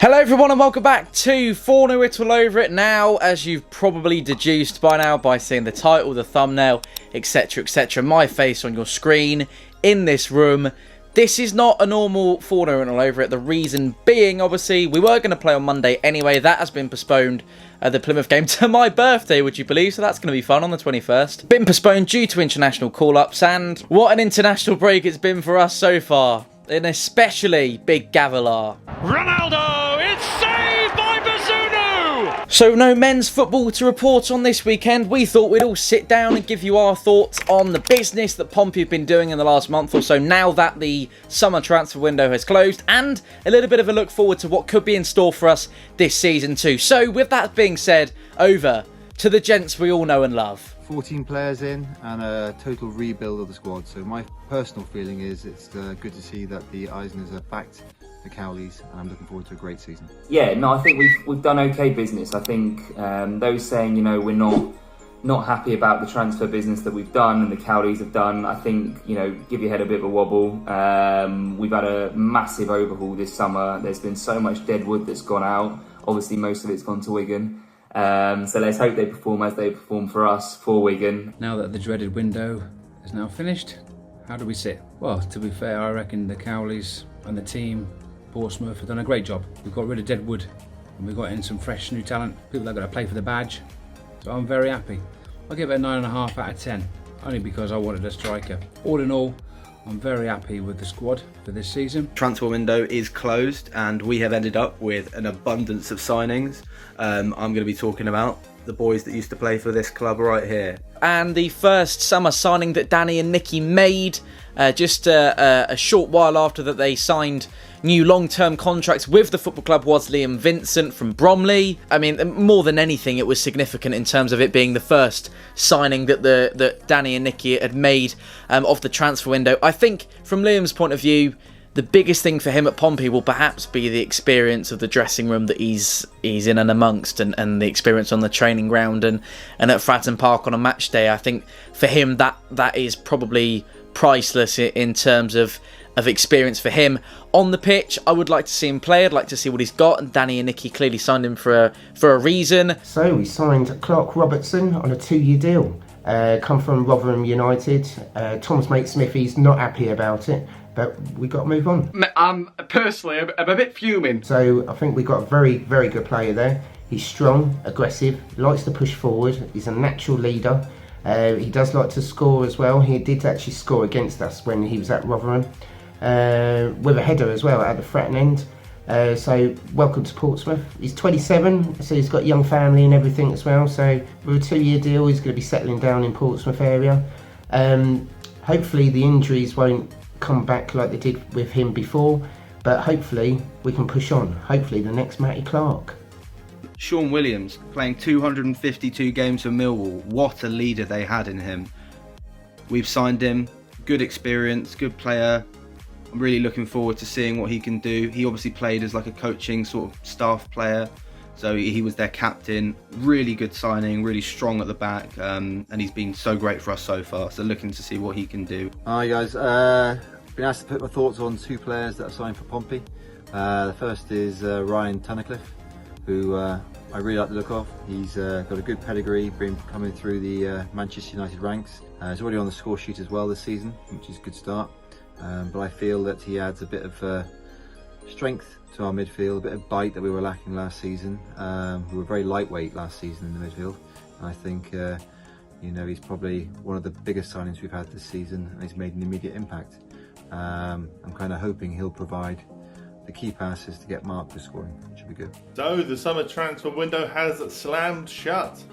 Hello everyone and welcome back to Fournilwrittenalloverit. Now, as you've probably deduced by now by seeing the title, the thumbnail, etc, etc, my face on your screen in this room, this is not a normal Fournilwrittenalloverit. The reason being, obviously, we were going to play on Monday anyway. That has been postponed, the Plymouth game, to my birthday, would you believe? So that's going to be fun on the 21st. Been postponed due to international call-ups, and what an international break it's been for us so far. And especially Big Gavilar. Ronaldo, it's saved by Bazunu! So no men's football to report on this weekend. We thought we'd all sit down and give you our thoughts on the business that Pompey have been doing in the last month or so, now that the summer transfer window has closed, and a little bit of a look forward to what could be in store for us this season too. So with that being said, over to the gents we all know and love. 14 players in and a total rebuild of the squad. So my personal feeling is it's good to see that the Eisners have backed the Cowleys, and I'm looking forward to a great season. Yeah, no, I think we've done okay business. I think those saying, you know, we're not happy about the transfer business that we've done and the Cowleys have done, I think, you know, give your head a bit of a wobble. We've had a massive overhaul this summer. There's been so much dead wood that's gone out. Obviously, most of it's gone to Wigan. So let's hope they perform as they perform for us, for Wigan. Now that the dreaded window is now finished, how do we sit? Well, to be fair, I reckon the Cowleys and the team, Portsmouth, have done a great job. We've got rid of deadwood and we've got in some fresh new talent, people that are going to play for the badge. So I'm very happy. I'll give it a 9.5 out of 10, only because I wanted a striker. All in all, I'm very happy with the squad for this season. Transfer window is closed and we have ended up with an abundance of signings. I'm going to be talking about the boys that used to play for this club right here. And the first summer signing that Danny and Nicky made, just a short while after that they signed new long-term contracts with the football club, was Liam Vincent from Bromley. I mean, more than anything, it was significant in terms of it being the first signing that Danny and Nicky had made of the transfer window. I think, from Liam's point of view, the biggest thing for him at Pompey will perhaps be the experience of the dressing room that he's in and amongst, and the experience on the training ground and at Fratton Park on a match day. I think for him that is probably priceless in terms of experience for him. On the pitch, I would like to see him play. I'd like to see what he's got, and Danny and Nicky clearly signed him for a reason. So we signed Clark Robertson on a 2-year deal. Come from Rotherham United. Thomas Mate-Smith, he's not happy about it, but we got to move on. I'm personally, I'm a bit fuming. So I think we got a very, very good player there. He's strong, aggressive, likes to push forward. He's a natural leader. He does like to score as well. He did actually score against us when he was at Rotherham, with a header as well at the Fratton end. So welcome to Portsmouth. He's 27, so he's got a young family and everything as well. So with a 2-year deal, he's going to be settling down in Portsmouth area. Hopefully the injuries won't come back like they did with him before, but hopefully we can push on. Hopefully the next Matty Clark. Sean Williams, playing 252 games for Millwall. What a leader they had in him. We've signed him. Good experience, good player. I'm really looking forward to seeing what he can do. He obviously played as like a coaching sort of staff player, so he was their captain. Really good signing, really strong at the back, and he's been so great for us so far. So looking to see what he can do. Hi guys, been asked to put my thoughts on 2 players that have signed for Pompey. The first is Ryan Tanacliffe, who I really like the look of. He's got a good pedigree, been coming through the Manchester United ranks. He's already on the score sheet as well this season, which is a good start. But I feel that he adds a bit of strength to our midfield, a bit of bite that we were lacking last season. We were very lightweight last season in the midfield. And I think you know, he's probably one of the biggest signings we've had this season, and he's made an immediate impact. I'm kind of hoping he'll provide the key passes to get Mark for scoring, which should be good. So the summer transfer window has slammed shut.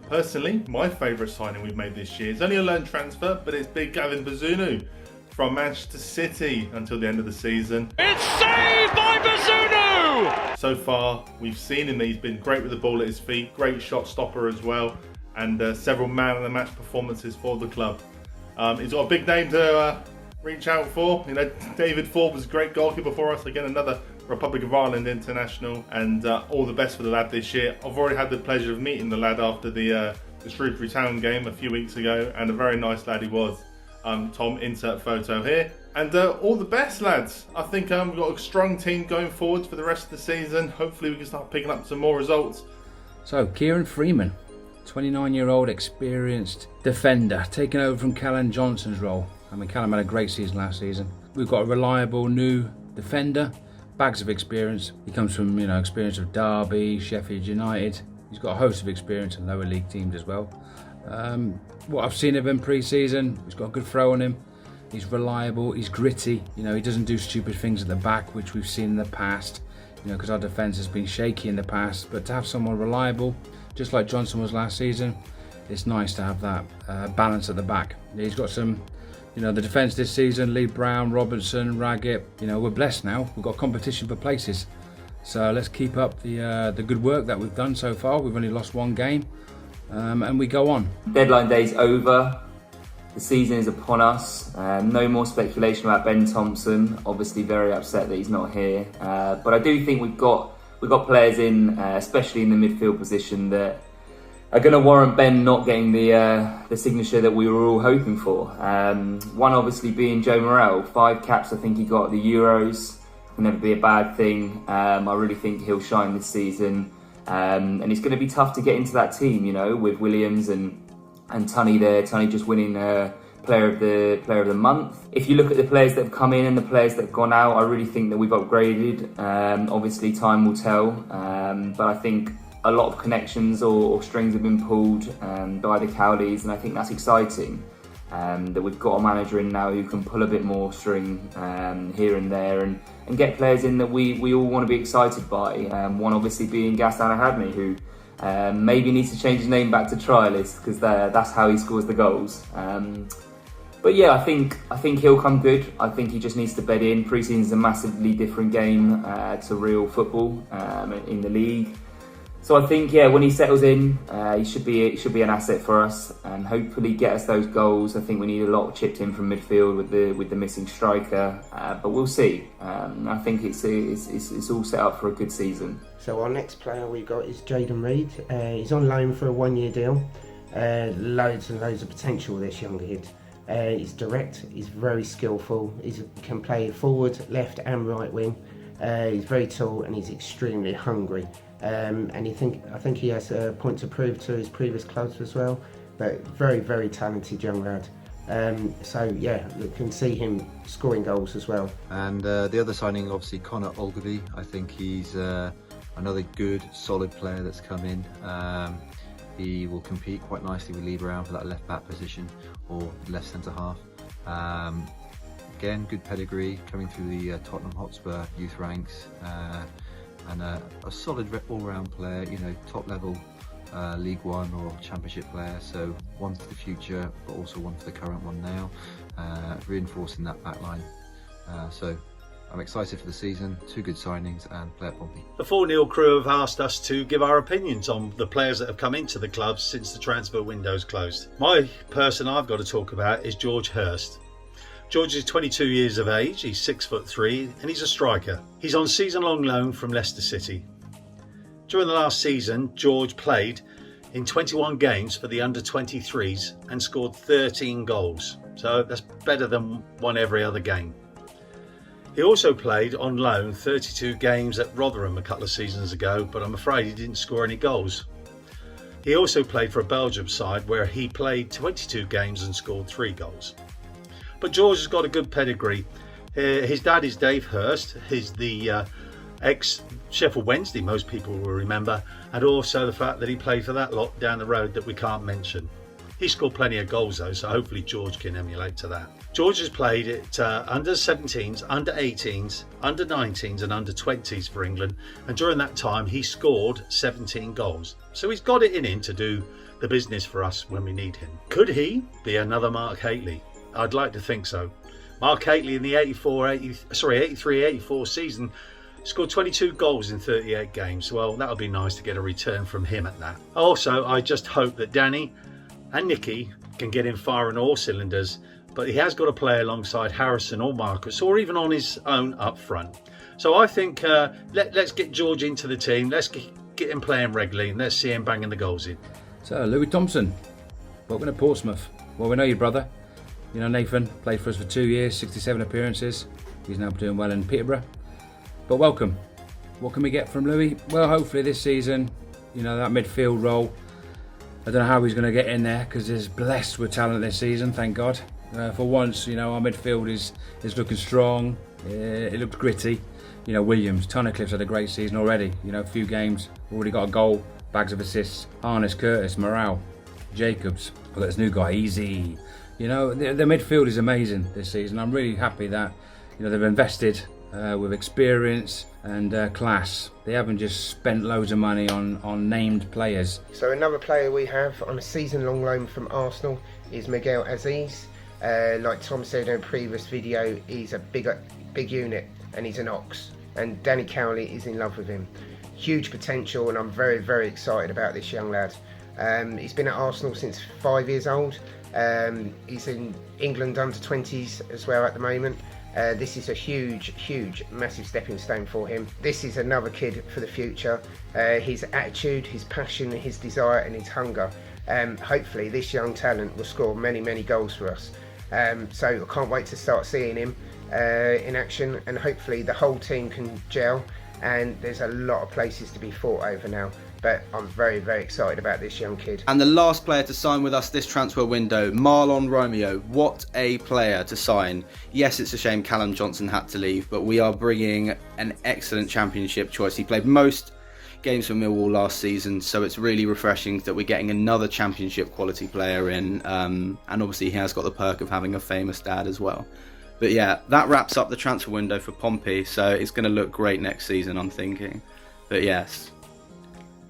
Personally, my favourite signing we've made this year is only a loan transfer, but it's Big Gavin Bazunu from Manchester City until the end of the season. It's saved by Bazunu! So far, we've seen him that he's been great with the ball at his feet, great shot stopper as well, and several man of the match performances for the club. He's got a big name to reach out for. You know, David Forbes was a great goalkeeper for us. Again, another Republic of Ireland international, and all the best for the lad this year. I've already had the pleasure of meeting the lad after the Shrewsbury Town game a few weeks ago, and a very nice lad he was. Tom, insert photo here. And all the best, lads. I think we've got a strong team going forward for the rest of the season. Hopefully we can start picking up some more results. So, Kieran Freeman, 29-year-old experienced defender, taking over from Callum Johnson's role. I mean, Callum had a great season last season. We've got a reliable new defender, bags of experience. He comes from, experience of Derby, Sheffield United. He's got a host of experience in lower league teams as well. What I've seen of him pre-season, he's got a good throw on him. He's reliable, he's gritty. He doesn't do stupid things at the back, which we've seen in the past. Because our defence has been shaky in the past. But to have someone reliable, just like Johnson was last season, it's nice to have that balance at the back. He's got some, the defence this season, Lee Brown, Robertson, Raggett. We're blessed now. We've got competition for places. So let's keep up the good work that we've done so far. We've only lost one game, and we go on. Deadline day's over. The season is upon us. No more speculation about Ben Thompson. Obviously, very upset that he's not here. But I do think we've got players in, especially in the midfield position, that are going to warrant Ben not getting the signature that we were all hoping for. One obviously being Joe Morrell. 5 caps, I think he got at the Euros. Can never be a bad thing. I really think he'll shine this season. And it's going to be tough to get into that team, with Williams and Tunney there. Tunney just winning player of the month. If you look at the players that have come in and the players that have gone out, I really think that we've upgraded. Obviously, time will tell. But I think a lot of connections or strings have been pulled by the Cowleys, and I think that's exciting. That we've got a manager in now who can pull a bit more string here and there and get players in that we all want to be excited by. One obviously being Ghassan Ahadmi, who maybe needs to change his name back to trialist, because that's how he scores the goals. But yeah, I think he'll come good. I think he just needs to bed in. Pre-season is a massively different game to real football in the league. So I think, when he settles in, he should be an asset for us and hopefully get us those goals. I think we need a lot chipped in from midfield with the missing striker, but we'll see. I think it's all set up for a good season. So our next player we got is Jayden Reed. He's on loan for a 1-year deal. Loads and loads of potential, this young kid. He's direct, he's very skillful, he can play forward, left and right wing. He's very tall and he's extremely hungry. And I think he has a point to prove to his previous clubs as well. But very, very talented young lad. We can see him scoring goals as well. And the other signing, obviously, Conor Olgavy. I think he's another good, solid player that's come in. He will compete quite nicely with Lee Brown for that left back position or left centre half. Again, good pedigree coming through the Tottenham Hotspur youth ranks. And a solid all-round player, top level League One or Championship player. So one for the future, but also one for the current one now, reinforcing that back line. So I'm excited for the season. 2 good signings and play at Pompey. The 4-0 crew have asked us to give our opinions on the players that have come into the club since the transfer window's closed. My person I've got to talk about is George Hurst. George is 22 years of age, he's 6'3", and he's a striker. He's on season-long loan from Leicester City. During the last season, George played in 21 games for the under-23s and scored 13 goals. So that's better than one every other game. He also played on loan 32 games at Rotherham a couple of seasons ago, but I'm afraid he didn't score any goals. He also played for a Belgium side where he played 22 games and scored 3 goals. But George has got a good pedigree. His dad is Dave Hurst. He's the ex-Sheffield Wednesday, most people will remember, and also the fact that he played for that lot down the road that we can't mention. He scored plenty of goals though, so hopefully George can emulate to that. George has played at under 17s, under 18s, under 19s and under 20s for England, and during that time he scored 17 goals. So he's got it in him to do the business for us when we need him. Could he be another Mark Hateley? I'd like to think so. Mark Hateley in the 83-84 season scored 22 goals in 38 games. Well, that would be nice to get a return from him at that. Also, I just hope that Danny and Nicky can get him firing all cylinders, but he has got to play alongside Harrison or Marcus or even on his own up front. So I think let's get George into the team. Let's get him playing regularly and let's see him banging the goals in. So, Louis Thompson, welcome to Portsmouth. Well, we know you, brother. You know, Nathan played for us for 2 years, 67 appearances. He's now doing well in Peterborough. But welcome. What can we get from Louis? Well, hopefully this season, you know, that midfield role. I don't know how he's going to get in there because he's blessed with talent this season, thank God. For once, you know, our midfield is looking strong. It looks gritty. You know, Williams, Tanacliffe's had a great season already. You know, a few games, already got a goal, bags of assists. Harness, Curtis, Morale, Jacobs. I've got this new guy, Easy. You know, the midfield is amazing this season. I'm really happy that, you know, they've invested with experience and class. They haven't just spent loads of money on named players. So another player we have on a season-long loan from Arsenal is Miguel Aziz. Like Tom said in a previous video, he's a big unit and he's an ox. And Danny Cowley is in love with him. Huge potential, and I'm very, very excited about this young lad. He's been at Arsenal since 5 years old. He's in England under-20s as well at the moment. This is a huge, massive stepping stone for him. This is another kid for the future. His attitude, his passion, his desire and his hunger. Hopefully this young talent will score many, many goals for us. So I can't wait to start seeing him in action, and hopefully the whole team can gel, and there's a lot of places to be fought over now. But I'm very, very excited about this young kid. And the last player to sign with us this transfer window, Marlon Romeo. What a player to sign. Yes, it's a shame Callum Johnson had to leave, but we are bringing an excellent championship choice. He played most games for Millwall last season, so it's really refreshing that we're getting another championship quality player in. And obviously he has got the perk of having a famous dad as well. But yeah, that wraps up the transfer window for Pompey, so it's going to look great next season, I'm thinking. But yes,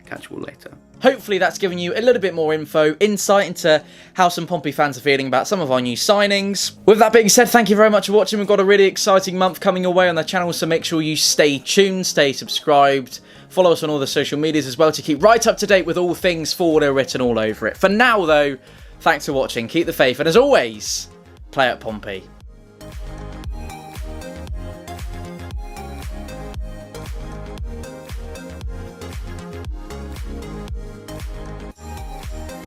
catch you all later. Hopefully that's given you a little bit more insight into how some Pompey fans are feeling about some of our new signings. With that being said, thank you very much for watching. We've got a really exciting month coming your way on the channel, so make sure you stay tuned, stay subscribed, follow us on all the social medias as well to keep right up to date with all things Fournilwritten all over it. For now though, thanks for watching, keep the faith, and as always, play at Pompey.